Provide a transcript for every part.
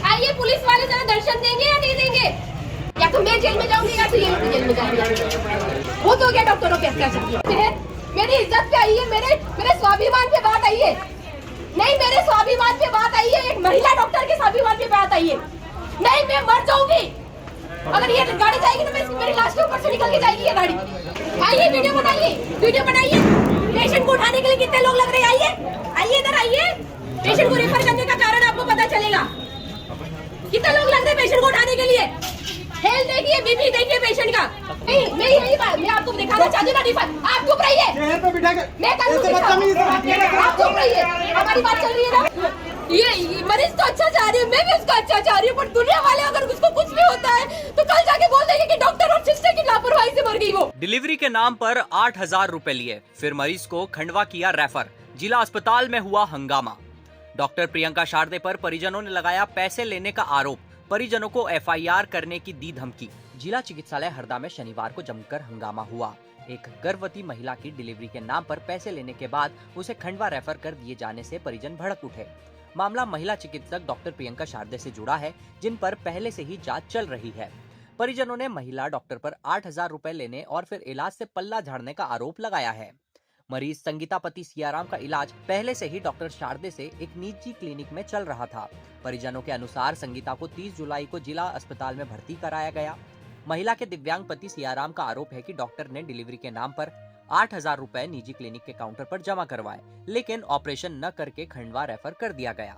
आइए, पुलिस वाले जरा दर्शन देंगे या नहीं देंगे? या तो मैं जेल में जाऊंगी या तो ये लोग जेल में जाएंगे। वो तो क्या डॉक्टरों के अत्याचार, मेरी इज्जत पे आई है, मेरे स्वाभिमान पे बात आई है। नहीं, मेरे स्वाभिमान पे बात आई है, एक महिला डॉक्टर के स्वाभिमान पे बात आई है। नहीं, मैं मर जाऊंगी अगर ये गाड़ी जाएगी तो मेरी लाश के ऊपर से निकल के जाएगी ये गाड़ी। आइए, वीडियो बनाइए। पेशेंट को उठाने के लिए कितने लोग लग रहे हैं? आइए इधर आइए। पेशेंट को रेफर करने का कारण आपको पता चलेगा। कितने लोग लग रहे हैं पेशेंट को उठाने के लिए? हेल्थ देखिए, बीपी देखिए पेशेंट का। मैं यही बात मैं आपको दिखाना चाहती हूँ ना। आप चुप रहिए, मैं आप चुप रहिए, हमारी बात चल रही है ना। ये मरीज तो अच्छा चाह रही है, मैं भी उसका अच्छा चाह रही हूँ, पर दुनिया वाले अगर उसको कुछ भी होता है तो कल जाके बोल देंगे कि डॉक्टर और सिस्टर की लापरवाही से मर गई वो। डिलीवरी के नाम पर 8,000 रुपए लिए, फिर मरीज को खंडवा किया रेफर। जिला अस्पताल में हुआ हंगामा। डॉक्टर प्रियंका शारदे पर परिजनों ने लगाया पैसे लेने का आरोप। परिजनों को FIR करने की दी धमकी। जिला चिकित्सालय हरदा में शनिवार को जमकर हंगामा हुआ। एक गर्भवती महिला की डिलीवरी के नाम पर पैसे लेने के बाद उसे खंडवा रेफर कर दिए जाने से परिजन भड़क उठे। मामला महिला चिकित्सक डॉक्टर प्रियंका शारदे से जुड़ा है, जिन पर पहले से ही जांच चल रही है। परिजनों ने महिला डॉक्टर पर 8,000 रुपए लेने और फिर इलाज से पल्ला झाड़ने का आरोप लगाया है। मरीज संगीता पति सियाराम का इलाज पहले से ही डॉक्टर शारदे से एक निजी क्लिनिक में चल रहा था। परिजनों के अनुसार संगीता को 30 जुलाई को जिला अस्पताल में भर्ती कराया गया। महिला के दिव्यांग पति सियाराम का आरोप है कि डॉक्टर ने डिलीवरी के नाम पर 8,000 रुपए निजी क्लिनिक के काउंटर पर जमा करवाए, लेकिन ऑपरेशन न करके खंडवा रेफर कर दिया गया।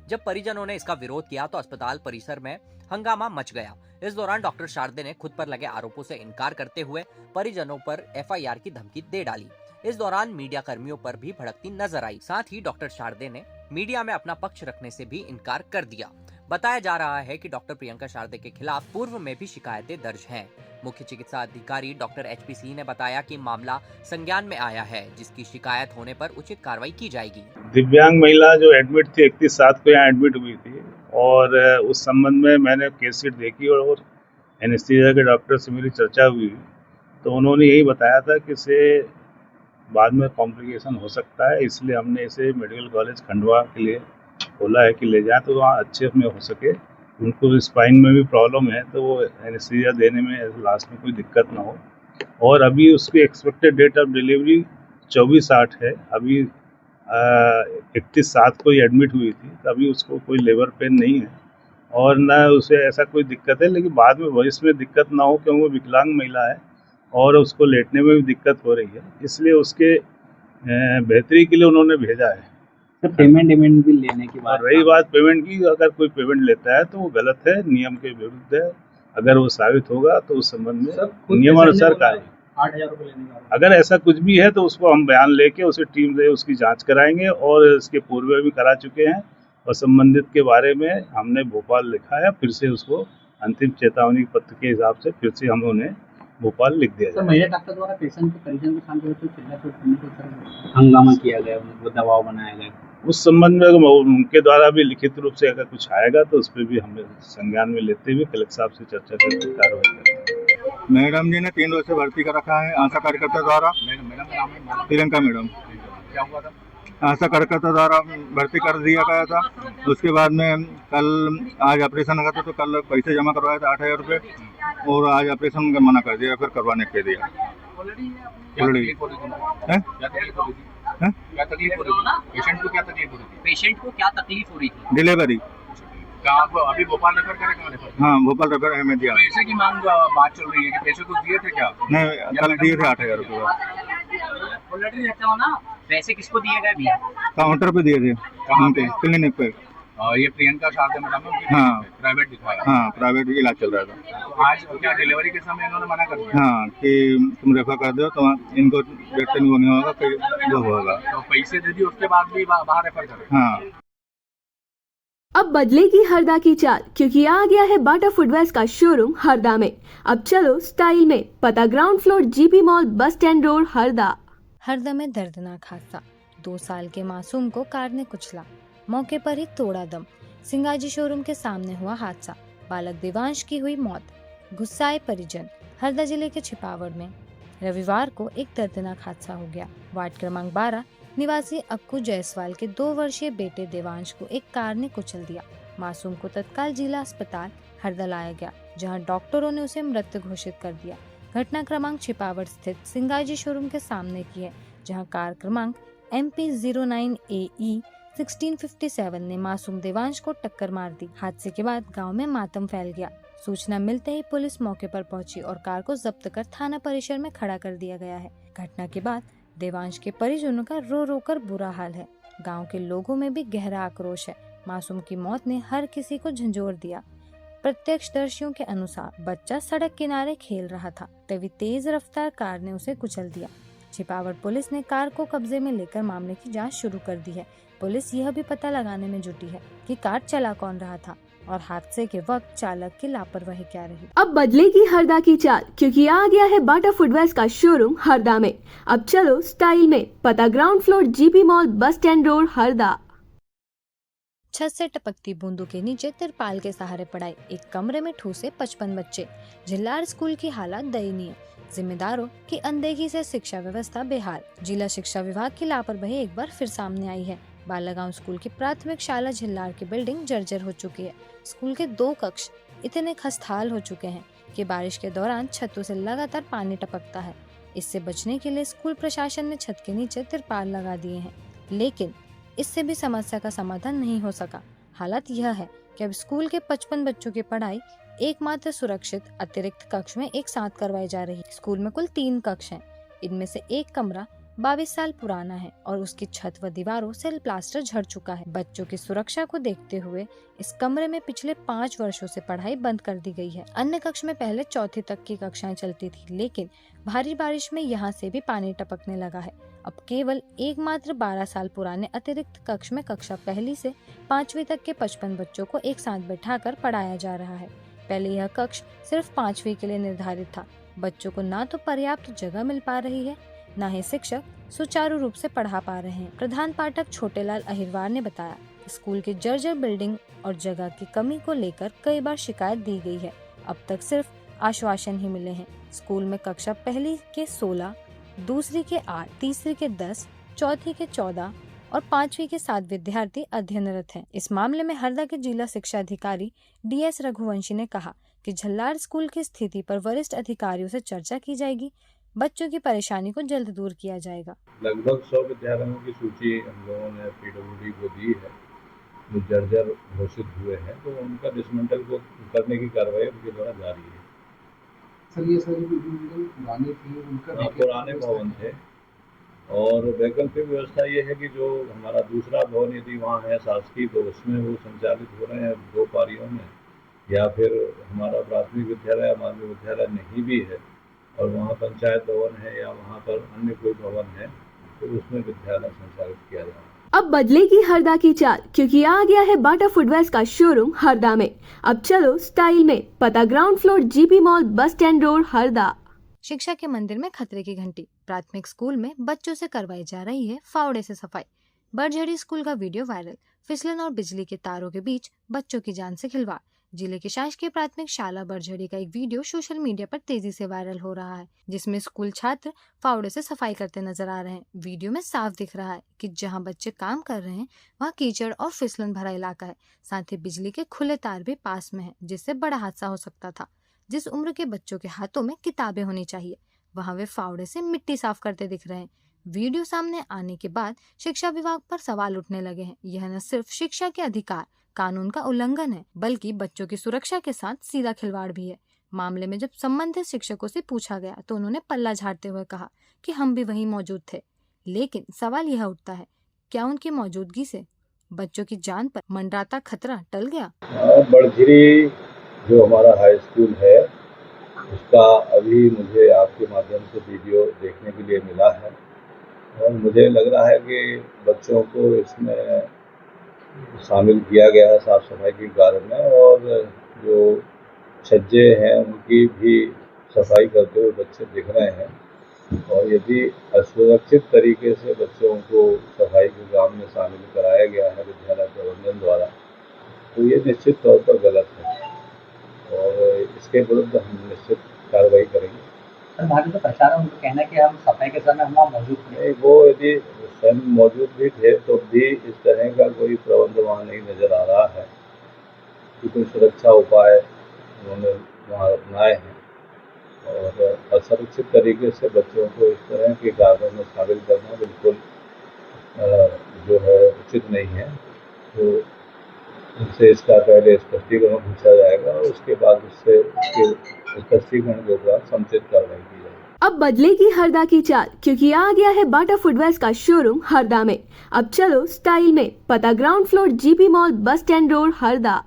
जब परिजनों ने इसका विरोध किया तो अस्पताल परिसर में हंगामा मच गया। इस दौरान डॉक्टर शारदे ने खुद पर लगे आरोपों से इनकार करते हुए परिजनों पर FIR की धमकी दे डाली। इस दौरान मीडिया कर्मियों पर भी भड़कती नजर आई। साथ ही डॉक्टर शारदे ने मीडिया में अपना पक्ष रखने से भी इनकार कर दिया। बताया जा रहा है कि डॉक्टर प्रियंका शारदे के खिलाफ पूर्व में भी शिकायतें दर्ज हैं। मुख्य चिकित्सा अधिकारी डॉक्टर HP सिंह ने बताया कि मामला संज्ञान में आया है, जिसकी शिकायत होने पर उचित कार्रवाई की जाएगी। दिव्यांग महिला जो एडमिट थी 31/7 को यहाँ एडमिट हुई थी और उस संबंध में मैंने केस शीट देखी और एनेस्थीसिया के डॉक्टर से मेरी चर्चा हुई तो उन्होंने यही बताया था कि इसे बाद में कॉम्प्लिकेशन हो सकता है, इसलिए हमने इसे मेडिकल कॉलेज खंडवा के लिए बोला है कि ले जाएं तो वहाँ अच्छे में हो सके। उनको स्पाइन में भी प्रॉब्लम है तो वो एनेस्थीसिया देने में लास्ट में कोई दिक्कत ना हो। और अभी उसकी एक्सपेक्टेड डेट ऑफ डिलीवरी 24/8 है। अभी 31/7 को ही एडमिट हुई थी, तभी उसको कोई लेबर पेन नहीं है और न उसे ऐसा कोई दिक्कत है, लेकिन बाद में भविष्य में दिक्कत ना हो क्योंकि वो विकलांग महिला है और उसको लेटने में भी दिक्कत हो रही है, इसलिए उसके बेहतरी के लिए उन्होंने भेजा है। तो पेमेंट भी लेने की बात, रही बात पेमेंट की, अगर कोई पेमेंट लेता है तो वो गलत है, नियम के विरुद्ध है। अगर वो साबित होगा तो उस संबंध में नियमानुसार कार्रवाई। 8,000 रुपये लेने का अगर ऐसा कुछ भी है तो उसको हम बयान लेके उसे टीम से उसकी जांच कराएंगे और इसके पूर्व भी करा चुके हैं और संबंधित के बारे में हमने भोपाल लिखा है। फिर से उसको अंतिम चेतावनी पत्र के हिसाब से फिर से हम उन्हें भोपाल लिख दिया जाए। महिला डॉक्टर द्वारा पेशेंट के परिजन के साथ हंगामा किया गया, उनको दबाव बनाया गया। उस संबंध में उनके द्वारा भी लिखित रूप से अगर कुछ आएगा तो उस पर भी हमें संज्ञान में लेते हुए कलेक्टर साहब से चर्चा करके कार्रवाई करेंगे। मैडम जी ने 3 रोज से भर्ती कर रखा है आशा कार्यकर्ता द्वारा। प्रियंका मैडम क्या हुआ था? आशा कार्यकर्ता द्वारा भर्ती कर दिया गया था। उसके बाद में कल आज ऑपरेशन लगा था तो कल पैसे जमा करवाए थे 8,000 रुपये और आज ऑपरेशन मना कर दिया, फिर करवाने के दिया। क्या तकलीफ हो रही थी? पेशेंट को क्या तकलीफ हो रही थी? पेशेंट को क्या तकलीफ हो रही थी? डिलीवरी। आप अभी भोपाल रेफर करें? कहाँ रेफर? हाँ, भोपाल रेफर में दिया। पैसे की मांग बात चल रही है कि पैसे तो दिए थे क्या? नहीं, कल दिए थे 8,000 रुपये। ऑलरेडी रहते हो ना, पैसे किसको दिए गए भैया? काउंटर पे दिए थे। कहाँ पे? क्लिनिक पे। ये प्रियंका शारदे मैडम ने हाँ प्राइवेट दिखाया? हाँ, प्राइवेट इलाज चल रहा था। तो आज क्या डिलीवरी के समय इन्होंने मना कर दिया? हाँ, कि तुम रेफर कर दो तो इनको देखते नहीं होगा कि जो होगा। तो पैसे दे दिए उसके बाद भी बाहर रेफर करें? हाँ। अब बदलेगी हरदा की चाल, क्योंकि आ गया है बाटा फुटवेयर्स का शोरूम हरदा में। अब चलो स्टाइल में। पता ground floor GP mall, bus stand road, Harda. Harda में दर्दनाक हादसा। 2 साल के मासूम को कार ने कुचला, मौके पर ही तोड़ा दम। सिंगाजी शोरूम के सामने हुआ हादसा, बालक देवांश की हुई मौत। गुस्साए परिजन। हरदा जिले के छिपावड़ में रविवार को एक दर्दनाक हादसा हो गया। वार्ड क्रमांक 12 निवासी अक्कू जायसवाल के 2 वर्षीय बेटे देवांश को एक कार ने कुचल दिया। मासूम को तत्काल जिला अस्पताल हरदा लाया गया, जहां डॉक्टरों ने उसे मृत घोषित कर दिया। घटना क्रमांक छिपावट स्थित सिंगाजी शोरूम के सामने की है, जहां कार क्रमांक MP09AE 1657 ने मासूम देवांश को टक्कर मार दी। हादसे के बाद गांव में मातम फैल गया। सूचना मिलते ही पुलिस मौके पर पहुंची और कार को जब्त कर थाना परिसर में खड़ा कर दिया गया है। घटना के बाद देवांश के परिजनों का रो रो कर बुरा हाल है। गांव के लोगों में भी गहरा आक्रोश है। मासूम की मौत ने हर किसी को झंझोर दिया। प्रत्यक्षदर्शियों के अनुसार बच्चा सड़क किनारे खेल रहा था, तभी तेज रफ्तार कार ने उसे कुचल दिया। छिपावट पुलिस ने कार को कब्जे में लेकर मामले की जांच शुरू कर दी है। पुलिस यह भी पता लगाने में जुटी है कि कार चला कौन रहा था और हादसे के वक्त चालक की लापरवाही क्या रही। अब बदलेगी हरदा की चाल, क्योंकि आ गया है बाटा फुटवेयर्स का शोरूम हरदा में। अब चलो स्टाइल में, पता ground floor GP mall bus stand road Harda. छत से टपकती बूंदों के नीचे तिरपाल के सहारे पढ़ाई, एक कमरे में ठूसे 55 बच्चे। झिल्लार स्कूल की हालत दयनीय, जिम्मेदारों की अनदेखी से शिक्षा व्यवस्था बेहाल। जिला शिक्षा विभाग की लापरवाही एक बार फिर सामने आई है। बालागांव स्कूल की प्राथमिक शाला झिल्लार की बिल्डिंग जर्जर हो चुकी है। स्कूल के 2 कक्ष इतने खस्ताहाल हो चुके हैं कि बारिश के दौरान छतों से लगातार पानी टपकता है। इससे बचने के लिए स्कूल प्रशासन ने छत के नीचे तिरपाल लगा दिए हैं, लेकिन इससे भी समस्या का समाधान नहीं हो सका। हालत यह है कि अब स्कूल के 55 बच्चों की पढ़ाई एकमात्र सुरक्षित अतिरिक्त कक्ष में एक साथ करवाई जा रही है। स्कूल में कुल 3 कक्ष हैं। इनमें से एक कमरा 22 साल पुराना है और उसकी छत व दीवारों से प्लास्टर झड़ चुका है। बच्चों की सुरक्षा को देखते हुए इस कमरे में पिछले 5 वर्षों से पढ़ाई बंद कर दी गई है। अन्य कक्ष में पहले 4वीं तक की कक्षाएं चलती थी, लेकिन भारी बारिश में यहाँ से भी पानी टपकने लगा है। अब केवल एकमात्र 12 साल पुराने अतिरिक्त कक्ष में कक्षा 1 से 5वीं तक के 55 बच्चों को एक साथ बैठाकर पढ़ाया जा रहा है। पहले यह कक्ष सिर्फ 5वीं के लिए निर्धारित था। बच्चों को ना तो पर्याप्त जगह मिल पा रही है, न ही शिक्षक सुचारू रूप से पढ़ा पा रहे हैं। प्रधान पाठक छोटेलाल अहिरवार ने बताया, स्कूल की जर्जर बिल्डिंग और जगह की कमी को लेकर कई बार शिकायत दी गई है। अब तक सिर्फ आश्वासन ही मिले हैं। स्कूल में कक्षा 1 के 16, दूसरी के 8, तीसरी के 10, चौथी के 14 और 5वीं के 7 विद्यार्थी अध्ययनरत हैं। इस मामले में हरदा के जिला शिक्षा अधिकारी DS रघुवंशी ने कहा कि झल्लार स्कूल की स्थिति पर वरिष्ठ अधिकारियों से चर्चा की जाएगी। बच्चों की परेशानी को जल्द दूर किया जाएगा। लगभग 100 विद्यालयों की सूची हम लोगों ने PWD को दी है जो जर्जर घोषित हुए हैं, तो उनका डिसमेंटल को करने की कार्रवाई उनके द्वारा जारी है। सर ये सारी बिल्डिंग पुराने थे, उनका पुराने भवन थे और वैकल्पिक व्यवस्था ये है कि जो हमारा दूसरा भवन यदि वहाँ है शासकीय, तो उसमें वो संचालित हो रहे हैं 2 पारियों में, या फिर हमारा प्राथमिक विद्यालय या माध्यमिक विद्यालय नहीं भी है और वहाँ पंचायत भवन है या वहाँ पर अन्य कोई भवन है, तो उसमें विद्यालय संचालित किया जाए। अब बदलेगी हरदा की चाल, क्योंकि आ गया है बाटा फुटवेयर्स का शोरूम हरदा में। अब चलो स्टाइल में, पता ground floor GP mall bus stand road Harda. शिक्षा के मंदिर में खतरे की घंटी। प्राथमिक स्कूल में बच्चों से करवाई जा रही है फावड़े से सफाई। बड़झड़ी स्कूल का वीडियो वायरल। फिसलन और बिजली के तारों के बीच बच्चों की जान से खिलवाड़। जिले के शासकीय प्राथमिक शाला बड़झड़ी का एक वीडियो सोशल मीडिया पर तेजी से वायरल हो रहा है, जिसमें स्कूल छात्र फावड़े से सफाई करते नजर आ रहे हैं। वीडियो में साफ दिख रहा है कि जहां बच्चे काम कर रहे हैं वहां कीचड़ और फिसलन भरा इलाका है। साथ ही बिजली के खुले तार भी पास में है, जिससे बड़ा हादसा हो सकता था। जिस उम्र के बच्चों के हाथों में किताबें होनी चाहिए, वहां वे फावड़े से मिट्टी साफ करते दिख रहे हैं। वीडियो सामने आने के बाद शिक्षा विभाग पर सवाल उठने लगे हैं। यह न सिर्फ शिक्षा के अधिकार कानून का उल्लंघन है, बल्कि बच्चों की सुरक्षा के साथ सीधा खिलवाड़ भी है। मामले में जब संबंधित शिक्षकों से पूछा गया तो उन्होंने पल्ला झाड़ते हुए कहा कि हम भी वहीं मौजूद थे। लेकिन सवाल यह उठता है, क्या उनकी मौजूदगी से बच्चों की जान पर मंडराता खतरा टल गया? बड़झड़ी जो हमारा हाई स्कूल है, उसका अभी मुझे आपके माध्यम से वीडियो देखने के लिए मिला है और मुझे लग रहा है कि बच्चों को इसमें शामिल किया गया है साफ सफाई के कार्य में, और जो छज्जे हैं उनकी भी सफाई करते हुए बच्चे दिख रहे हैं। और यदि असुरक्षित तरीके से बच्चों को सफाई के काम में शामिल कराया गया है विद्यालय प्रबंधन द्वारा, तो ये निश्चित तौर पर गलत है और इसके विरुद्ध हम निश्चित कार्रवाई करेंगे। सर, वहाँ जो प्रचार है उनका कहना है कि हम सफाई के समय हम वहाँ मौजूद थे। नहीं, वो यदि स्वयं मौजूद भी थे तो भी इस तरह का कोई प्रबंध वहाँ नहीं नज़र आ रहा है कि कोई सुरक्षा उपाय उन्होंने वहाँ अपनाए हैं और असुरक्षित तरीके से बच्चों को इस तरह के कार्यों में शामिल करना बिल्कुल जो है उचित नहीं है। तो उनसे इसका पहले स्पष्टीकरण पूछा जाएगा और उसके बाद उससे उसके स्पष्टीकरण के उपरांत समुचित कार्रवाई की जाएगी। अब बदलेगी हरदा की चाल, क्योंकि आ गया है बाटा फुटवेयर्स का शोरूम हरदा में। अब चलो स्टाइल में, पता ground floor GP mall, bus stand road, Harda.